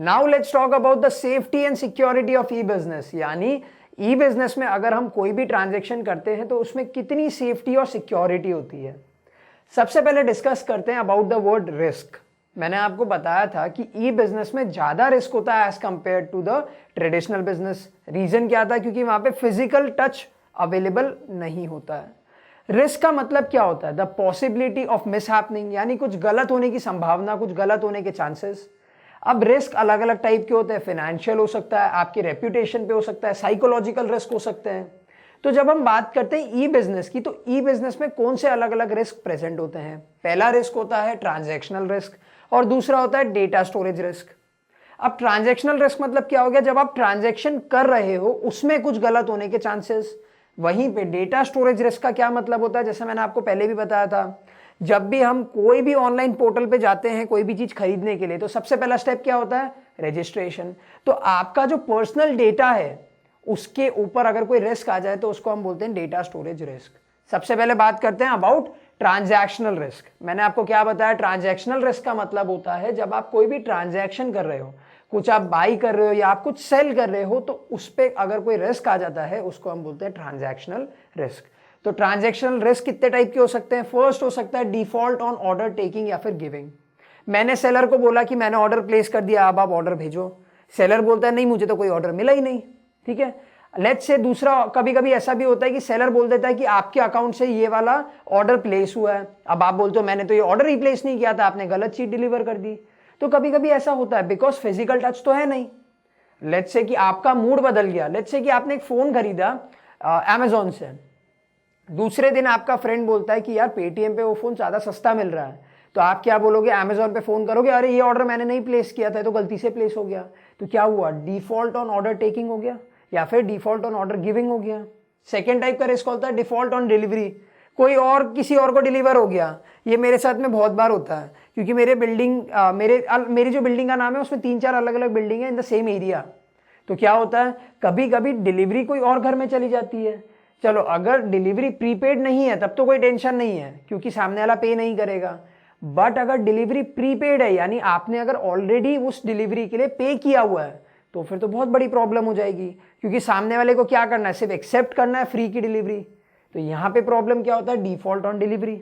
Now let's talk about the safety and security of E business, यानी ई business में अगर हम कोई भी ट्रांजेक्शन करते हैं तो उसमें कितनी सेफ्टी और सिक्योरिटी होती है। सबसे पहले डिस्कस करते हैं अबाउट द वर्ड रिस्क। मैंने आपको बताया था कि ई बिजनेस में ज्यादा रिस्क होता है as compare to the traditional business. Reason क्या था? क्योंकि वहां पे फिजिकल टच अवेलेबल नहीं होता है। रिस्क का मतलब क्या होता है? The possibility of miss happening, यानी कुछ गलत होने की संभावना, कुछ गलत होने के चांसेस। अब रिस्क अलग अलग टाइप के होते हैं। फाइनेंशियल हो सकता है, आपके रेप्यूटेशन पे हो सकता है, साइकोलॉजिकल रिस्क हो सकते हैं। तो जब हम बात करते हैं ई बिजनेस की, तो ई बिजनेस में कौन से अलग अलग रिस्क प्रेजेंट होते हैं? पहला रिस्क होता है ट्रांजैक्शनल रिस्क और दूसरा होता है डेटा स्टोरेज रिस्क। अब ट्रांजैक्शनल रिस्क मतलब क्या हो गया? जब आप ट्रांजैक्शन कर रहे हो उसमें कुछ गलत होने के चांसेस। वहीं पे डेटा स्टोरेज रिस्क का क्या मतलब होता है? जैसे मैंने आपको पहले भी बताया था, जब भी हम कोई भी ऑनलाइन पोर्टल पे जाते हैं कोई भी चीज खरीदने के लिए, तो सबसे पहला स्टेप क्या होता है? रजिस्ट्रेशन। तो आपका जो पर्सनल डेटा है उसके ऊपर अगर कोई रिस्क आ जाए तो उसको हम बोलते हैं डेटा स्टोरेज रिस्क। सबसे पहले बात करते हैं अबाउट ट्रांजैक्शनल रिस्क। मैंने आपको क्या बताया? ट्रांजैक्शनल रिस्क का मतलब होता है जब आप कोई भी ट्रांजैक्शन कर रहे हो, कुछ आप बाई कर रहे हो या आप कुछ सेल कर रहे हो, तो उस पर अगर कोई रिस्क आ जाता है उसको हम बोलते हैं ट्रांजैक्शनल रिस्क। तो ट्रांजैक्शनल रिस्क कितने टाइप के हो सकते हैं? फर्स्ट हो सकता है डिफॉल्ट ऑन ऑर्डर टेकिंग या फिर गिविंग। मैंने सेलर को बोला कि मैंने ऑर्डर प्लेस कर दिया, अब आप ऑर्डर भेजो। सेलर बोलता है नहीं, मुझे तो कोई ऑर्डर मिला ही नहीं। ठीक है, लेट्स से दूसरा, कभी कभी ऐसा भी होता है कि सेलर बोल देता है कि आपके अकाउंट से ये वाला ऑर्डर प्लेस हुआ है। अब आप बोलते हो मैंने तो ये ऑर्डर ही प्लेस नहीं किया था, आपने गलत चीज डिलीवर कर दी। तो कभी कभी ऐसा होता है बिकॉज फिजिकल टच तो है नहीं। लेट्स से कि आपका मूड बदल गया। लेट्स से कि आपने एक फोन खरीदा अमेजोन से, दूसरे दिन आपका फ्रेंड बोलता है कि यार पेटीएम पे वो फोन ज्यादा सस्ता मिल रहा है। तो आप क्या बोलोगे? अमेजोन पे फोन करोगे, अरे ये ऑर्डर मैंने नहीं प्लेस किया था, तो गलती से प्लेस हो गया। तो क्या हुआ? डिफॉल्ट ऑन ऑर्डर टेकिंग हो गया या फिर डिफॉल्ट ऑन ऑर्डर गिविंग हो गया। सेकेंड टाइप का रिस्क होता है डिफॉल्ट ऑन डिलीवरी। कोई और किसी और को डिलीवर हो गया। ये मेरे साथ में बहुत बार होता है, क्योंकि मेरी जो बिल्डिंग का नाम है उसमें 3-4 अलग अलग बिल्डिंग है इन द सेम एरिया। तो क्या होता है, कभी कभी डिलीवरी कोई और घर में चली जाती है। चलो अगर डिलीवरी प्रीपेड नहीं है तब तो कोई टेंशन नहीं है, क्योंकि सामने वाला पे नहीं करेगा। बट अगर डिलीवरी प्रीपेड है, यानी आपने अगर ऑलरेडी उस डिलीवरी के लिए पे किया हुआ है, तो फिर तो बहुत बड़ी प्रॉब्लम हो जाएगी, क्योंकि सामने वाले को क्या करना है? सिर्फ एक्सेप्ट करना है फ्री की डिलीवरी। तो यहां पे प्रॉब्लम क्या होता है? Default on delivery.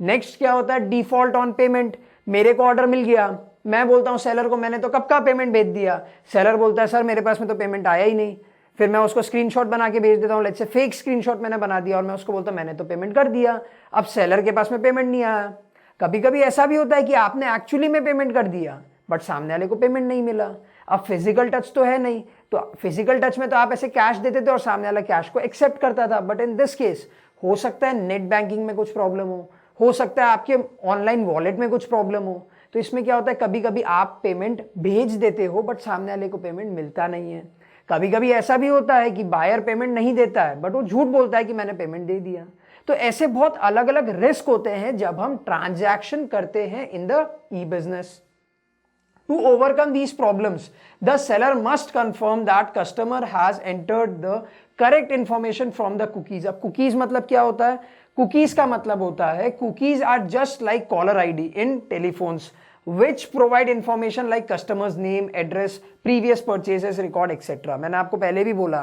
नेक्स्ट क्या होता है? Default on payment. मेरे को ऑर्डर मिल गया, मैं बोलता हूं सेलर को मैंने तो कब का पेमेंट भेज दिया। सेलर बोलता है सर मेरे पास में तो पेमेंट आया ही नहीं। फिर मैं उसको स्क्रीनशॉट बना के भेज देता हूं, लेट्स से फेक स्क्रीनशॉट मैंने बना दिया और मैं उसको बोलता हूं मैंने तो पेमेंट कर दिया। अब सेलर के पास में पेमेंट नहीं आया। कभी कभी ऐसा भी होता है कि आपने एक्चुअली में पेमेंट कर दिया बट सामने वाले को पेमेंट नहीं मिला। अब फिजिकल टच तो है नहीं, तो फिजिकल टच में तो आप ऐसे कैश देते थे और सामने वाला कैश को एक्सेप्ट करता था। बट इन दिस केस हो सकता है नेट बैंकिंग में कुछ प्रॉब्लम हो सकता है आपके ऑनलाइन वॉलेट में कुछ प्रॉब्लम हो। तो इसमें क्या होता है, कभी कभी आप पेमेंट भेज देते हो बट सामने वाले को पेमेंट मिलता नहीं है। कभी कभी ऐसा भी होता है कि बायर पेमेंट नहीं देता है बट वो झूठ बोलता है कि मैंने पेमेंट दे दिया। तो ऐसे बहुत अलग अलग रिस्क होते हैं जब हम ट्रांजैक्शन करते हैं in the E business. To overcome these problems, the seller must confirm that customer has entered the correct information from the cookies. अब cookies मतलब क्या होता है? cookies का मतलब होता है cookies are just like caller ID in telephones which provide information like customer's name, address, previous purchases record etc. मैंने आपको पहले भी बोला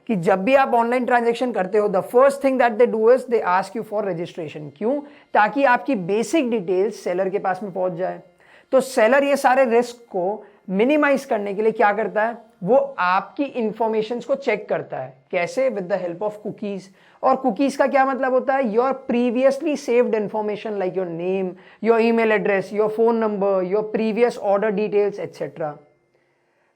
कि जब भी आप ऑनलाइन ट्रांजेक्शन करते हो the first thing that they do is they ask you for registration. क्यों? ताकि आपकी बेसिक डिटेल्स सेलर के पास में पहुंच जाए। तो सेलर ये सारे रिस्क को मिनिमाइज करने के लिए क्या करता है? वो आपकी इंफॉर्मेशंस को चेक करता है। कैसे? With the help of cookies. और कुकीज का क्या मतलब होता है? Your previously saved information like your name, your email address, your phone number, your previous order details etcetera.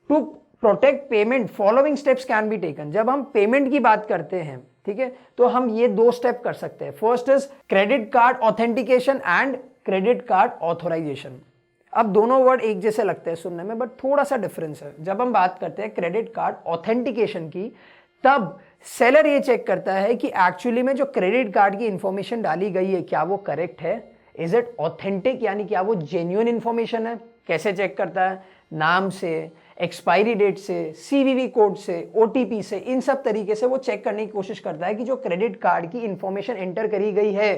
To protect payment following steps can be taken. जब हम payment की बात करते हैं, ठीक है, तो हम ये 2 स्टेप कर सकते हैं। First is credit card authentication and credit card authorisation. अब दोनों वर्ड एक जैसे लगते हैं सुनने में बट थोड़ा सा डिफरेंस है। जब हम बात करते हैं क्रेडिट कार्ड ऑथेंटिकेशन की, तब सेलर ये चेक करता है कि एक्चुअली में जो क्रेडिट कार्ड की इंफॉर्मेशन डाली गई है क्या वो करेक्ट है, इज इट ऑथेंटिक, यानी क्या वो जेन्युइन इंफॉर्मेशन है। कैसे चेक करता है? नाम से, एक्सपायरी डेट से, सीवीवी कोड से, ओटीपी से, इन सब तरीके से वो चेक करने की कोशिश करता है कि जो क्रेडिट कार्ड की इंफॉर्मेशन एंटर करी गई है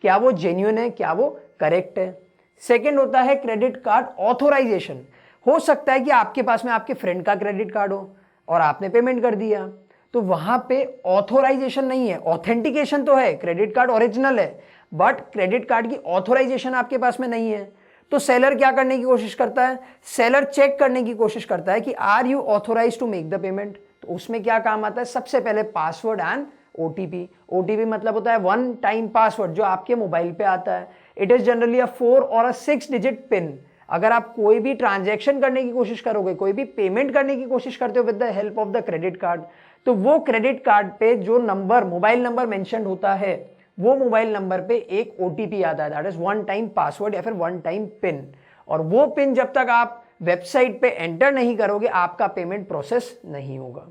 क्या वो जेन्युइन है, क्या वो करेक्ट है। सेकेंड होता है क्रेडिट कार्ड ऑथोराइजेशन। हो सकता है कि आपके पास में आपके फ्रेंड का क्रेडिट कार्ड हो और आपने पेमेंट कर दिया, तो वहां पे ऑथोराइजेशन नहीं है, ऑथेंटिकेशन तो है, क्रेडिट कार्ड ओरिजिनल है, बट क्रेडिट कार्ड की ऑथोराइजेशन आपके पास में नहीं है। तो सेलर क्या करने की कोशिश करता है, सेलर चेक करने की कोशिश करता है कि are you authorise to make the payment. तो उसमें क्या काम आता है, सबसे पहले पासवर्ड एंड ओटीपी। ओटीपी मतलब होता है वन टाइम पासवर्ड जो आपके मोबाइल पे आता है। इट इज जनरली अ 4 और अ 6 डिजिट पिन। अगर आप कोई भी ट्रांजैक्शन करने की कोशिश करोगे, कोई भी पेमेंट करने की कोशिश करते हो with the help of the credit card, तो वो क्रेडिट कार्ड पे जो नंबर, मोबाइल नंबर मेंशन होता है, वो मोबाइल नंबर पे एक ओटीपी आता है, that is one time password या फिर वन टाइम पिन। और वो पिन जब तक आप वेबसाइट पे एंटर नहीं करोगे, आपका पेमेंट प्रोसेस नहीं होगा।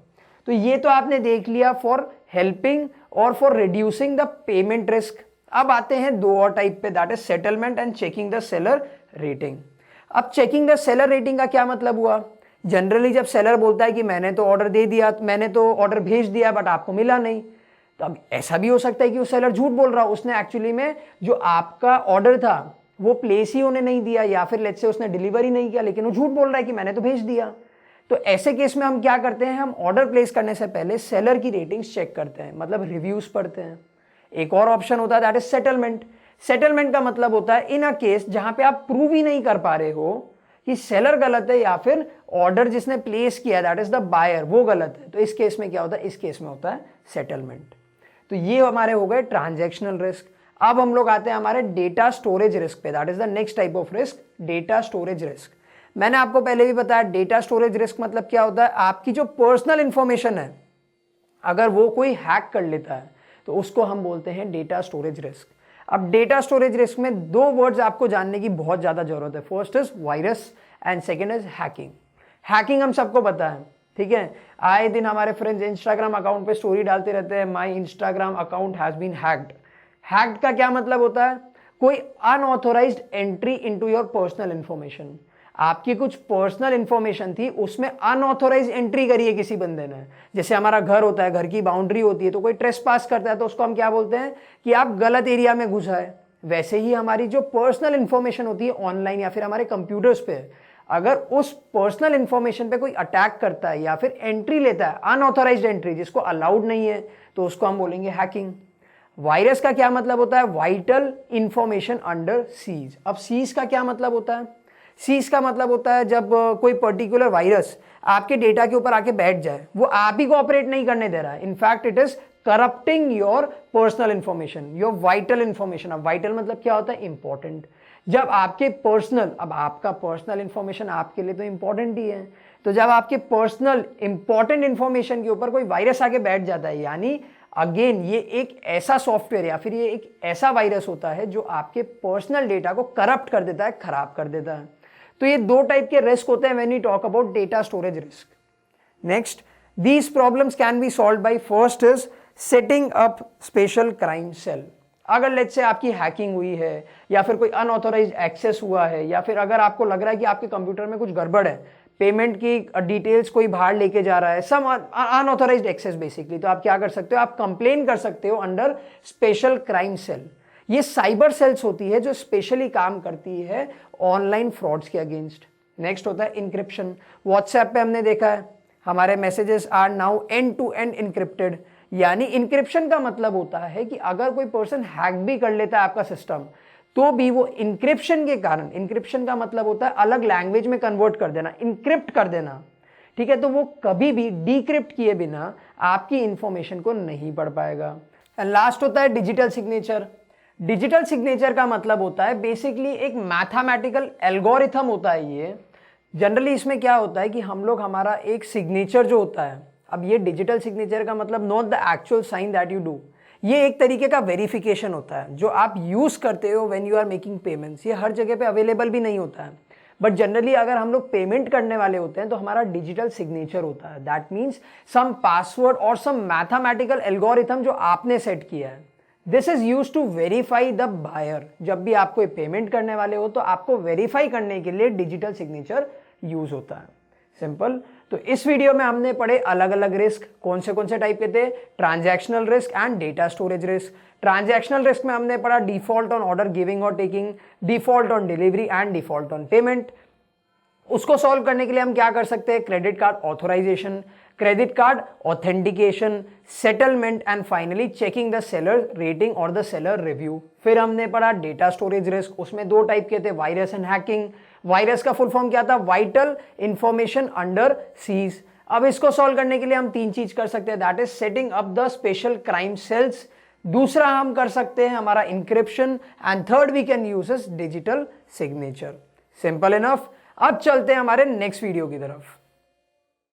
तो ये तो आपने देख लिया फॉर हेल्पिंग और for reducing the payment risk. अब आते हैं दो और टाइप पे, that is settlement and checking the seller rating. अब चेकिंग द सेलर रेटिंग का क्या मतलब हुआ, जनरली जब सेलर बोलता है कि मैंने तो ऑर्डर दे दिया, मैंने तो ऑर्डर भेज दिया बट आपको मिला नहीं, तो अब ऐसा भी हो सकता है कि वो सेलर झूठ बोल रहा, उसने एक्चुअली में जो आपका ऑर्डर था वो प्लेस ही उन्हें नहीं दिया, या फिर लेट्स से उसने डिलीवरी नहीं किया, लेकिन वो झूठ बोल रहा है कि मैंने तो भेज दिया। तो ऐसे केस में हम क्या करते हैं, हम ऑर्डर प्लेस करने से पहले सेलर की रेटिंग्स चेक करते हैं, मतलब रिव्यूज पढ़ते हैं। एक और ऑप्शन होता है दैट इज सेटलमेंट। सेटलमेंट का मतलब होता है इन अ केस जहां पे आप प्रूव ही नहीं कर पा रहे हो कि सेलर गलत है या फिर ऑर्डर जिसने प्लेस किया दैट इज द बायर वो गलत है, तो इस केस में क्या होता है, इस केस में होता है सेटलमेंट। तो ये हमारे हो गए ट्रांजैक्शनल रिस्क। अब हम लोग आते हैं हमारे डेटा स्टोरेज रिस्क पे, that is the next type of risk, data storage risk. मैंने आपको पहले भी बताया डेटा स्टोरेज रिस्क मतलब क्या होता है, आपकी जो पर्सनल इंफॉर्मेशन है अगर वो कोई हैक कर लेता है तो उसको हम बोलते हैं डेटा स्टोरेज रिस्क। अब डेटा स्टोरेज रिस्क में दो वर्ड्स आपको जानने की बहुत ज्यादा जरूरत है, first is virus and second is hacking. Hacking हम सबको पता है, ठीक है, आए दिन हमारे फ्रेंड्स इंस्टाग्राम अकाउंट पे स्टोरी डालते रहते हैं, my Instagram account has been hacked. Hacked का क्या मतलब होता है, कोई unauthorised entry into your personal information. आपकी कुछ पर्सनल इंफॉर्मेशन थी, उसमें अनऑथोराइज एंट्री करी है किसी बंदे ने। जैसे हमारा घर होता है, घर की बाउंड्री होती है, तो कोई ट्रेसपास करता है तो उसको हम क्या बोलते हैं कि आप गलत एरिया में घुस आए। वैसे ही हमारी जो पर्सनल इंफॉर्मेशन होती है ऑनलाइन या फिर हमारे कंप्यूटर्स पे, अगर उस पर्सनल इंफॉर्मेशन पे कोई अटैक करता है या फिर एंट्री लेता है अनऑथोराइज्ड एंट्री जिसको अलाउड नहीं है, तो उसको हम बोलेंगे हैकिंग। वायरस का क्या मतलब होता है, वाइटल इंफॉर्मेशन अंडर सीज। अब सीज का क्या मतलब होता है, सीज का मतलब होता है जब कोई पर्टिकुलर वायरस आपके डेटा के ऊपर आके बैठ जाए, वो आप ही को ऑपरेट नहीं करने दे रहा है, in fact it is corrupting your personal information, your vital information. अब वाइटल मतलब क्या होता है, इंपॉर्टेंट। जब आपके पर्सनल, अब आपका पर्सनल इंफॉर्मेशन आपके लिए तो इंपॉर्टेंट ही है, तो जब आपके पर्सनल इंपॉर्टेंट इंफॉर्मेशन के ऊपर कोई वायरस आके बैठ जाता है, यानी अगेन ये एक ऐसा सॉफ्टवेयर या फिर ये एक ऐसा वायरस होता है जो आपके पर्सनल डेटा को करप्ट कर देता है, खराब कर देता है। तो ये दो टाइप के रिस्क होते हैं when we talk about data storage risk. Next, these problems can be solved by first is setting up special crime cell. अगर लेट्स से आपकी हैकिंग हुई है या फिर कोई अनऑथोराइज्ड एक्सेस हुआ है, या फिर अगर आपको लग रहा है कि आपके कंप्यूटर में कुछ गड़बड़ है, पेमेंट की डिटेल्स कोई बाहर लेके जा रहा है, सम अनऑथोराइज्ड एक्सेस बेसिकली, तो आप क्या कर सकते हो, आप कंप्लेन कर सकते हो अंडर स्पेशल क्राइम सेल। ये साइबर सेल्स होती है जो स्पेशली काम करती है ऑनलाइन फ्रॉड्स के अगेंस्ट। नेक्स्ट होता है इंक्रिप्शन। व्हाट्सएप पे हमने देखा है हमारे messages are now end to end encrypted, यानी इंक्रिप्शन का मतलब होता है कि अगर कोई पर्सन हैक भी कर लेता है आपका सिस्टम, तो भी वो इंक्रिप्शन के कारण, इंक्रिप्शन का मतलब होता है अलग लैंग्वेज में कन्वर्ट कर देना, इंक्रिप्ट कर देना, ठीक है, तो वो कभी भी डिक्रिप्ट किए बिना आपकी इंफॉर्मेशन को नहीं पढ़ पाएगा। एंड लास्ट होता है डिजिटल सिग्नेचर। डिजिटल सिग्नेचर का मतलब होता है बेसिकली एक मैथमेटिकल एल्गोरिथम होता है ये। जनरली इसमें क्या होता है कि हम लोग हमारा एक सिग्नेचर जो होता है, अब ये डिजिटल सिग्नेचर का मतलब not the actual sign that you do, ये एक तरीके का वेरिफिकेशन होता है जो आप यूज करते हो when you are making payments. ये हर जगह पे अवेलेबल भी नहीं होता है, बट जनरली अगर हम लोग पेमेंट करने वाले होते हैं तो हमारा डिजिटल सिग्नेचर होता है। दैट मीन्स सम पासवर्ड और सम मैथमेटिकल एल्गोरिथम जो आपने सेट किया है। This is use to verify the buyer. जब भी आप कोई पेमेंट करने वाले हो तो आपको वेरीफाई करने के लिए डिजिटल सिग्नेचर यूज होता है। सिंपल। तो इस वीडियो में हमने पढ़े अलग अलग रिस्क, कौन से टाइप के थे, transactional risk and data storage risk. Transactional risk में हमने पढ़ा डिफॉल्ट ऑन ऑर्डर गिविंग और taking, default on delivery and default on payment. उसको सॉल्व करने के लिए हम क्या कर सकते हैं, credit card authorisation, credit card authentication, settlement and finally checking the seller rating और द सेलर रिव्यू। फिर हमने पढ़ा डेटा स्टोरेज रिस्क, उसमें दो टाइप के थे, वायरस एंड हैकिंग। वायरस का फुल फॉर्म क्या था, वाइटल इंफॉर्मेशन अंडर सीज। अब इसको सॉल्व करने के लिए हम तीन चीज कर सकते हैं, that is setting up the special crime cells, दूसरा हम कर सकते हैं हमारा encryption and third we can use digital signature. Simple enough. अब चलते हैं हमारे नेक्स्ट वीडियो की तरफ।